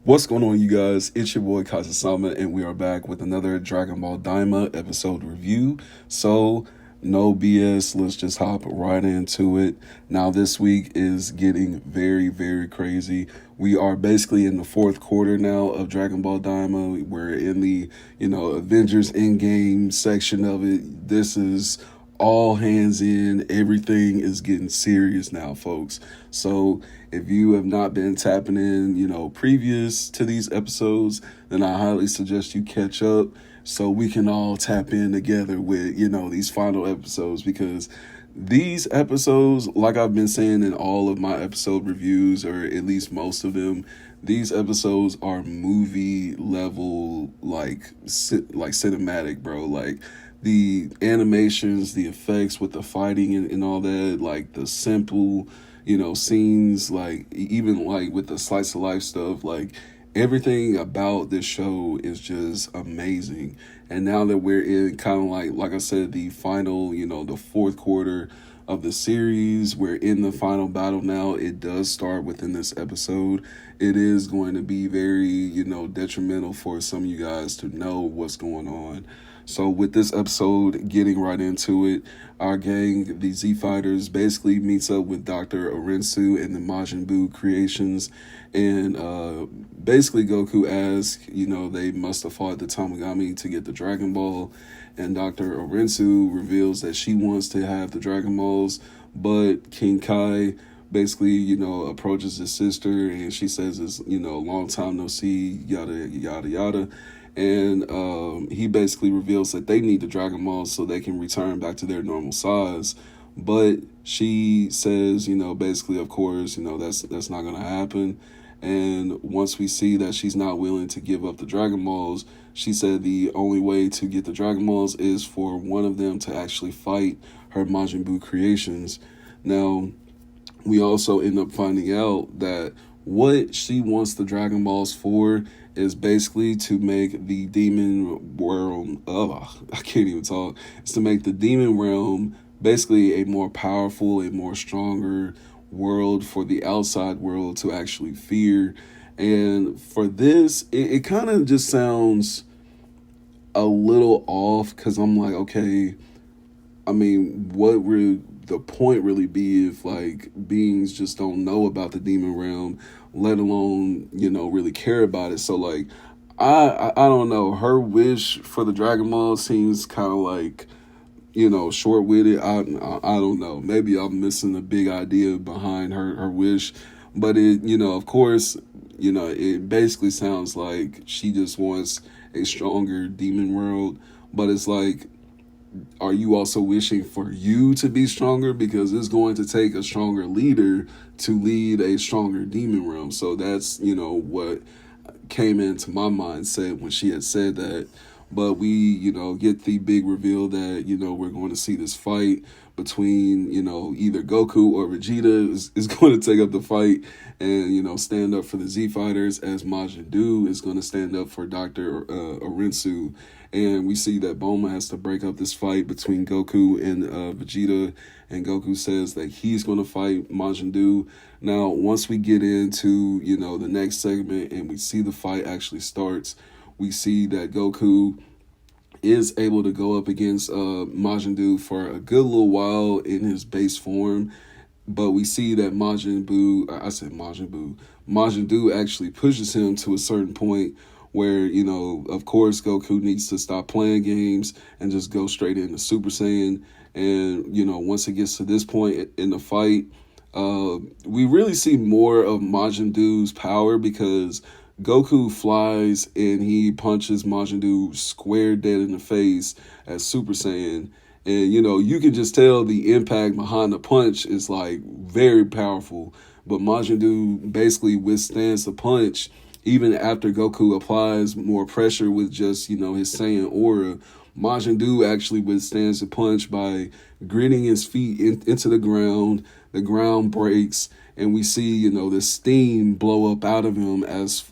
What's going on, you guys? It's your boy Kaiza-Sama, and we are back with another Dragon Ball Daima episode review. So, no BS, let's just hop right into it. Now, this week is getting very, very crazy. We are basically in the fourth quarter now of Dragon Ball Daima. We're in the, Avengers Endgame section of it. This is all hands in. Everything is getting serious now, folks. So if you have not been tapping in, previous to these episodes, then I highly suggest you catch up so we can all tap in together with, these final episodes, because these episodes, like I've been saying in all of my episode reviews, or at least most of them, these episodes are movie level, like cinematic, bro. Like the animations, the effects with the fighting and all that, like the simple, scenes, like even like with the slice of life stuff, like everything about this show is just amazing. And now that we're in kind of like I said, the final, the fourth quarter of the series, we're in the final battle now. It does start within this episode. It is going to be very, detrimental for some of you guys to know what's going on. So with this episode, getting right into it, our gang, the Z Fighters, basically meets up with Dr. Orensu and the Majin Buu creations, and basically Goku asks, they must have fought the Tamagami to get the Dragon Ball, and Dr. Orensu reveals that she wants to have the Dragon Balls, but King Kai basically, approaches his sister, and she says it's, long time no see, yada, yada, yada. And he basically reveals that they need the Dragon Balls so they can return back to their normal size. But she says, basically, of course, that's not going to happen. And once we see that she's not willing to give up the Dragon Balls, she said the only way to get the Dragon Balls is for one of them to actually fight her Majin Buu creations. Now, we also end up finding out that what she wants the Dragon Balls for is basically to make the demon realm, I can't even talk, it's to make the demon realm basically a more powerful, a more stronger world for the outside world to actually fear. And for this, it kind of just sounds a little off, because I'm like, okay, I mean, what would the point really be if like beings just don't know about the demon realm, let alone really care about it? So like, I don't know. Her wish for the Dragon Ball seems kind of like short witted. I don't know. Maybe I'm missing the big idea behind her wish, but it of course it basically sounds like she just wants a stronger demon world, but it's like, are you also wishing for you to be stronger? Because it's going to take a stronger leader to lead a stronger demon realm. So that's, what came into my mindset when she had said that. But we, get the big reveal that, we're going to see this fight between, either Goku or Vegeta is going to take up the fight and, stand up for the Z Fighters, as Majin Buu is going to stand up for Dr. Orensu. And we see that Bulma has to break up this fight between Goku and Vegeta, and Goku says that he's going to fight Majin Buu. Now, once we get into, the next segment and we see the fight actually starts, we see that Goku is able to go up against Majin Buu for a good little while in his base form. But we see that Majin Buu actually pushes him to a certain point where, of course, Goku needs to stop playing games and just go straight into Super Saiyan. And, once it gets to this point in the fight, we really see more of Majin Buu's power, because Goku flies and he punches Majin Buu square dead in the face as Super Saiyan. And, you can just tell the impact behind the punch is like very powerful. But Majin Buu basically withstands the punch even after Goku applies more pressure with just, his Saiyan aura. Majin Buu actually withstands the punch by gritting his feet into the ground. The ground breaks, and we see, the steam blow up out of him as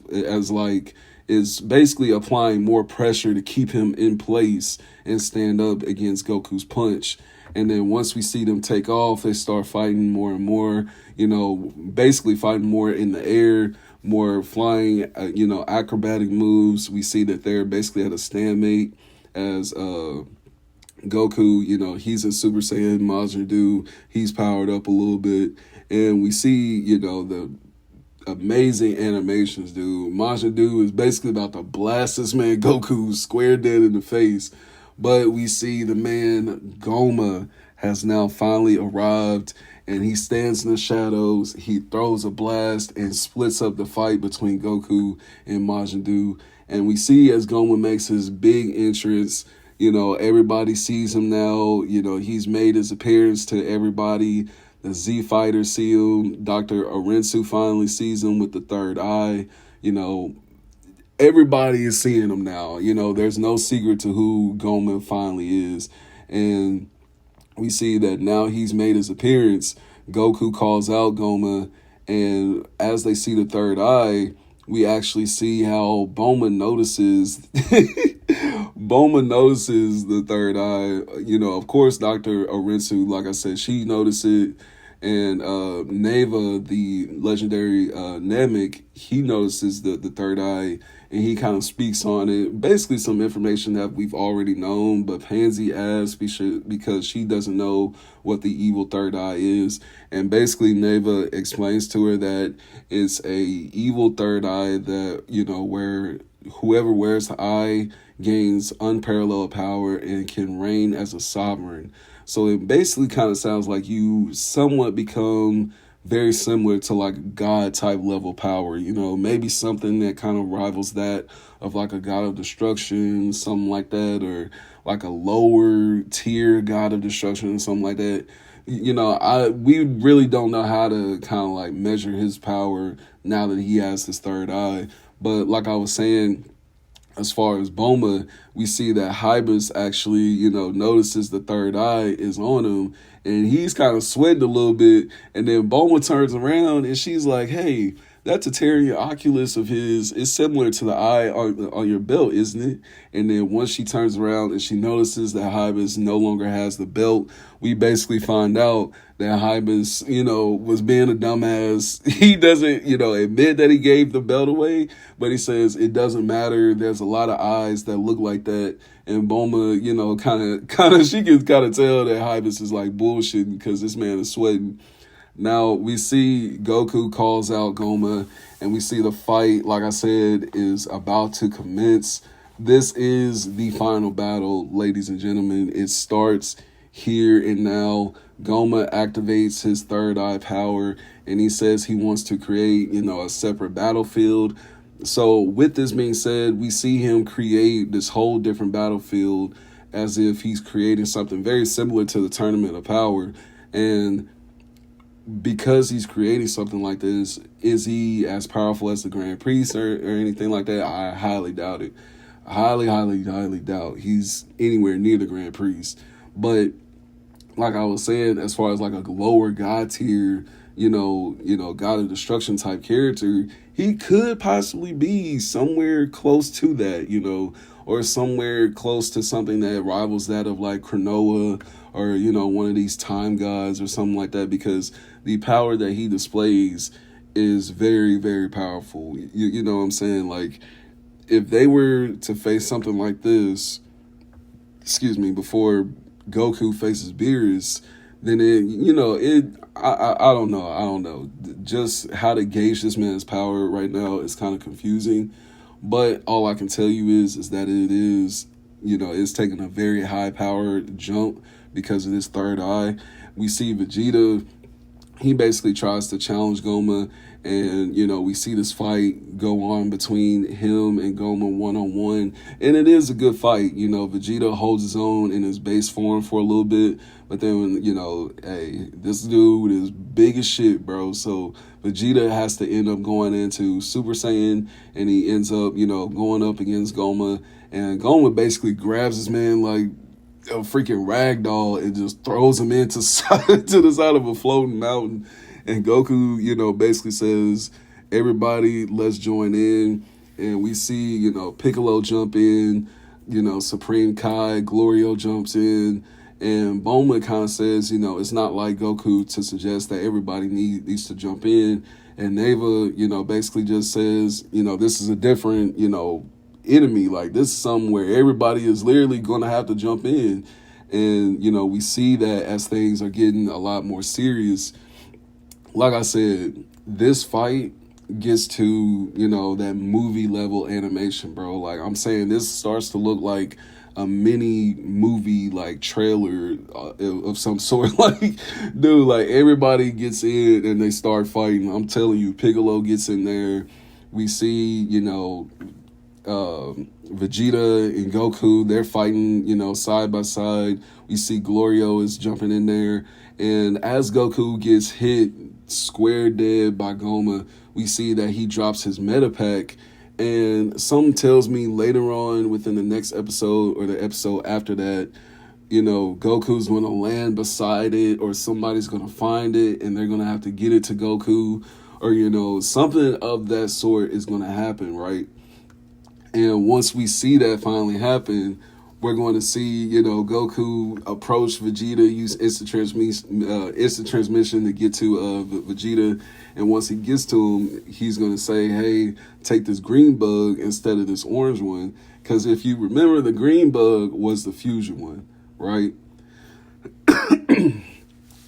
like is basically applying more pressure to keep him in place and stand up against Goku's punch. And then once we see them take off, they start fighting more and more, basically fighting more in the air. more flying, acrobatic moves. We see that they're basically at a stalemate as Goku, he's in Super Saiyan. Majin Buu, he's powered up a little bit. And we see, the amazing animations, dude. Majin Buu is basically about to blast this man Goku square dead in the face. But we see the man Gomah has now finally arrived, and he stands in the shadows. He throws a blast and splits up the fight between Goku and Majin Buu. And we see as Gomah makes his big entrance, everybody sees him now. He's made his appearance to everybody. The Z Fighter see him. Dr. Arensu finally sees him with the third eye. Everybody is seeing him now. There's no secret to who Gomah finally is. And we see that now he's made his appearance. Goku calls out Gomah, and as they see the third eye, we actually see how Bulma notices Bulma notices the third eye. Of course, Dr. Arensu, like I said, she noticed it. And Neva, the legendary Namek, he notices the third eye, and he kind of speaks on it. Basically some information that we've already known, but Pansy asks because she doesn't know what the evil third eye is. And basically Neva explains to her that it's a evil third eye that, where whoever wears the eye gains unparalleled power and can reign as a sovereign. So it basically kind of sounds like you somewhat become very similar to like God type level power, maybe something that kind of rivals that of like a God of destruction, something like that, or like a lower tier God of destruction, something like that. We really don't know how to kind of like measure his power now that he has his third eye. But like I was saying, as far as Bulma, we see that Hybus actually, notices the third eye is on him, and he's kind of sweating a little bit. And then Bulma turns around, and she's like, "Hey, that Tatarian Oculus of his is similar to the eye on your belt, isn't it?" And then once she turns around and she notices that Hybus no longer has the belt, we basically find out that Hybus, was being a dumbass. He doesn't, admit that he gave the belt away, but he says it doesn't matter. There's a lot of eyes that look like that. And Bulma, kind of, she can kind of tell that Hybus is like bullshitting because this man is sweating. Now we see Goku calls out Gomah, and we see the fight, like I said, is about to commence. This is the final battle, ladies and gentlemen. It starts here and now. Gomah activates his third eye power, and he says he wants to create, a separate battlefield. So with this being said, we see him create this whole different battlefield as if he's creating something very similar to the Tournament of Power. And because he's creating something like this, is he as powerful as the Grand Priest or anything like that? I highly doubt it. Highly, highly, highly doubt he's anywhere near the Grand Priest. But like I was saying, as far as like a lower god tier, God of Destruction type character, he could possibly be somewhere close to that, or somewhere close to something that rivals that of like Cronoa or, one of these time gods or something like that, because the power that he displays is very, very powerful. You know what I'm saying? Like, if they were to face something like this, before Goku faces Beerus, then I don't know. Just how to gauge this man's power right now is kind of confusing. But all I can tell you is that it is, it's taking a very high power jump because of this third eye. We see Vegeta, he basically tries to challenge Gomah, and, we see this fight go on between him and Gomah one-on-one, and it is a good fight. Vegeta holds his own in his base form for a little bit, but then, hey, this dude is big as shit, bro, so Vegeta has to end up going into Super Saiyan, and he ends up, going up against Gomah, and Gomah basically grabs this man like a freaking rag doll and just throws him into to the side of a floating mountain. And Goku, basically says, everybody, let's join in. And we see, Piccolo jump in, Supreme Kai, Glorio jumps in. And Bulma kind of says, it's not like Goku to suggest that everybody needs to jump in. And Neva, basically just says, this is a different, enemy. Like, this is something where everybody is literally going to have to jump in. And, we see that as things are getting a lot more serious. Like I said, this fight gets to, that movie level animation, bro. Like, I'm saying, this starts to look like a mini movie, like, trailer of some sort. Like, dude, like, everybody gets in and they start fighting. I'm telling you, Piccolo gets in there. We see, Vegeta and Goku, they're fighting, side by side. We see Glorio is jumping in there. And as Goku gets hit square dead by Gomah, we see that he drops his meta pack. And something tells me later on within the next episode or the episode after that, Goku's going to land beside it, or somebody's going to find it and they're going to have to get it to Goku, or, something of that sort is going to happen, right? And once we see that finally happen, we're going to see, Goku approach Vegeta, use instant transmission to get to Vegeta. And once he gets to him, he's going to say, hey, take this green bug instead of this orange one. Because if you remember, the green bug was the fusion one, right?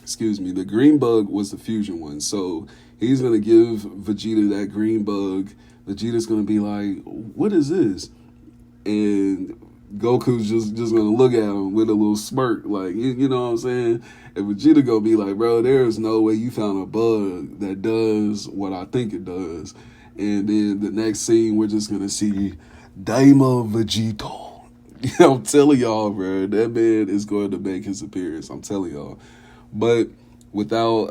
Excuse me. The green bug was the fusion one. So he's going to give Vegeta that green bug. Vegeta's going to be like, what is this? And Goku's just going to look at him with a little smirk. Like, you know what I'm saying? And Vegeta going to be like, bro, there is no way you found a bug that does what I think it does. And then the next scene, we're just going to see Daima Vegito. I'm telling y'all, bro, that man is going to make his appearance. I'm telling y'all. But without,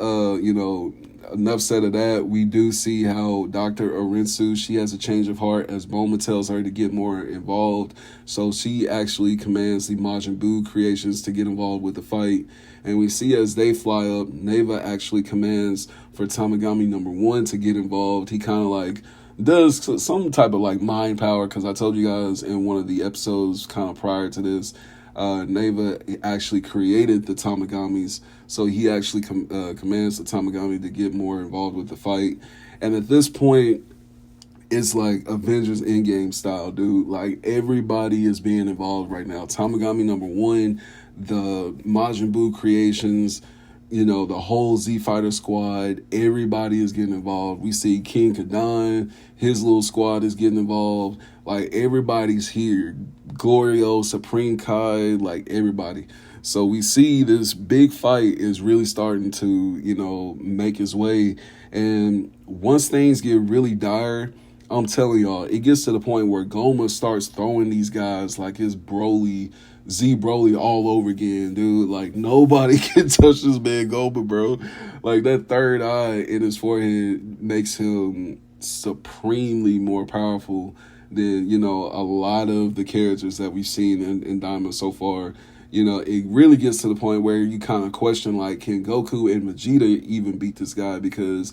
enough said of that, we do see how Dr. Orensu, she has a change of heart as Bulma tells her to get more involved. So she actually commands the Majin Buu creations to get involved with the fight. And we see as they fly up, Neva actually commands for Tamagami number 1 to get involved. He kind of like does some type of like mind power, because I told you guys in one of the episodes kind of prior to this, Neva actually created the Tamagamis, so he actually commands the Tamagami to get more involved with the fight. And at this point, it's like Avengers Endgame style, dude. Like, everybody is being involved right now. Tamagami number 1, the Majin Buu creations, the whole Z Fighter squad, everybody is getting involved. We see King Kadan, his little squad is getting involved. Like, everybody's here. Glorio, Supreme Kai, like, everybody. So we see this big fight is really starting to, make its way. And once things get really dire, I'm telling y'all, it gets to the point where Gomah starts throwing these guys like his Broly, Z Broly all over again, dude. Like, nobody can touch this man Gomah, bro. Like, that third eye in his forehead makes him supremely more powerful than, a lot of the characters that we've seen in Daima so far. It really gets to the point where you kind of question, like, can Goku and Vegeta even beat this guy? Because,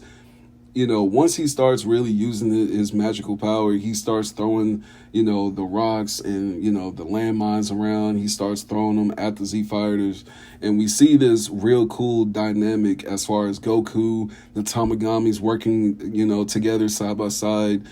once he starts really using his magical power, he starts throwing, the rocks and, the landmines around. He starts throwing them at the Z Fighters. And we see this real cool dynamic as far as Goku, the Tamagamis working, together side by side.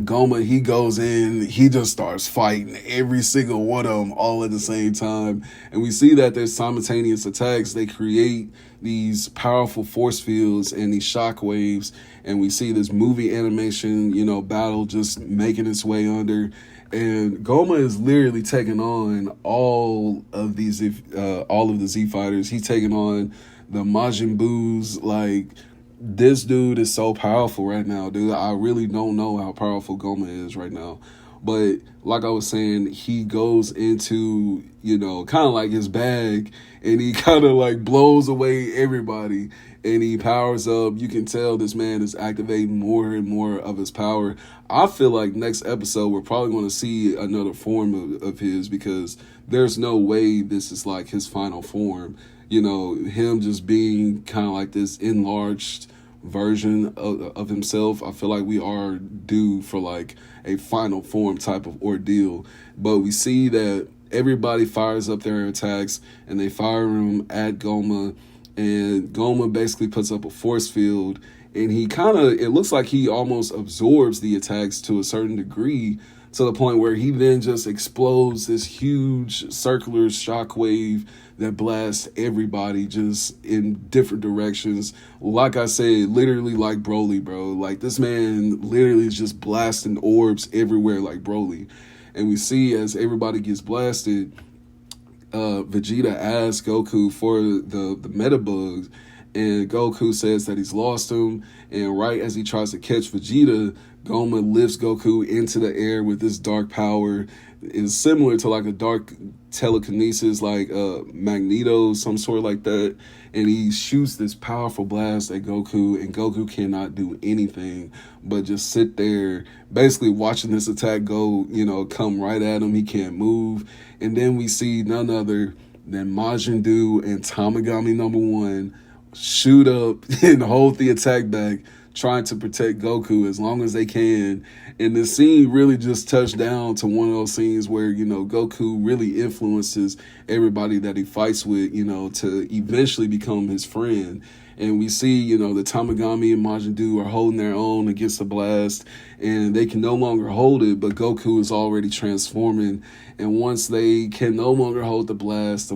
Gomah, he goes in, he just starts fighting every single one of them all at the same time. And we see that there's simultaneous attacks. They create these powerful force fields and these shock waves. And we see this movie animation, battle just making its way under. And Gomah is literally taking on all of the Z Fighters. He's taking on the Majin Buus, like, this dude is so powerful right now, dude. I really don't know how powerful Gomah is right now. But like I was saying, he goes into, kind of like his bag, and he kind of like blows away everybody, and he powers up. You can tell this man is activating more and more of his power. I feel like next episode, we're probably going to see another form of his, because there's no way this is like his final form. Him just being kind of like this enlarged version of himself. I feel like we are due for like a final form type of ordeal. But we see that everybody fires up their attacks, and they fire them at Gomah, and Gomah basically puts up a force field, and he kind of, it looks like he almost absorbs the attacks to a certain degree, to the point where he then just explodes this huge circular shockwave that blasts everybody just in different directions. Like I said, literally like Broly, bro. Like, this man literally is just blasting orbs everywhere like Broly. And we see as everybody gets blasted, Vegeta asks Goku for the meta bugs, and Goku says that he's lost him. And right as he tries to catch Vegeta, Gomah lifts Goku into the air with this dark power. It's similar to like a dark telekinesis, like Magneto, some sort like that. And he shoots this powerful blast at Goku, and Goku cannot do anything but just sit there, basically watching this attack go, come right at him. He can't move. And then we see none other than Majin Buu and Tamagami number 1 shoot up and hold the attack back, trying to protect Goku as long as they can. And the scene really just touched down to one of those scenes where, Goku really influences everybody that he fights with, to eventually become his friend. And we see, the Tamagami and Majin Buu are holding their own against the blast, and they can no longer hold it, but Goku is already transforming. And once they can no longer hold the blast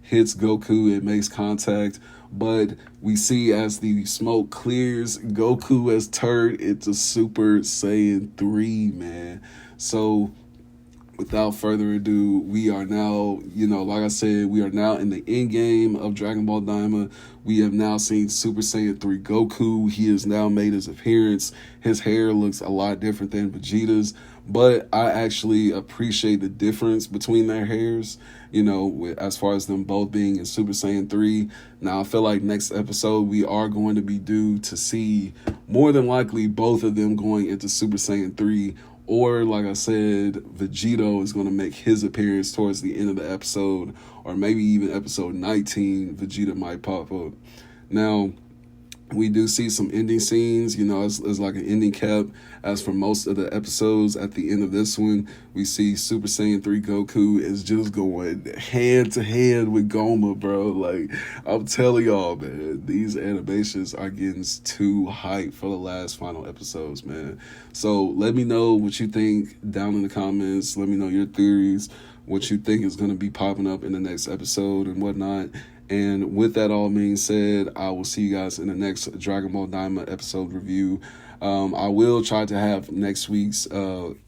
hits Goku, it makes contact. But we see as the smoke clears, Goku has turned into Super Saiyan 3, man. So without further ado, we are now, like I said, we are now in the end game of Dragon Ball Daima. We have now seen Super Saiyan 3 Goku. He has now made his appearance. His hair looks a lot different than Vegeta's, but I actually appreciate the difference between their hairs, as far as them both being in Super Saiyan 3. Now, I feel like next episode we are going to be due to see more than likely both of them going into Super Saiyan 3. Or, like I said, Vegito is going to make his appearance towards the end of the episode, or maybe even episode 19, Vegeta might pop up. Now, we do see some ending scenes, it's like an ending cap. As for most of the episodes, at the end of this one, we see Super Saiyan 3 Goku is just going hand to hand with Gomah, bro. Like, I'm telling y'all, man, these animations are getting too hype for the last final episodes, man. So let me know what you think down in the comments. Let me know your theories, what you think is going to be popping up in the next episode and whatnot. And with that all being said, I will see you guys in the next Dragon Ball Daima episode review. I will try to have next week's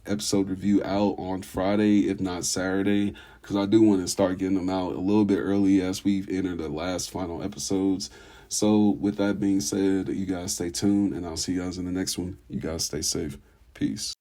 episode review out on Friday, if not Saturday, because I do want to start getting them out a little bit early as we've entered the last final episodes. So with that being said, you guys stay tuned, and I'll see you guys in the next one. You guys stay safe. Peace.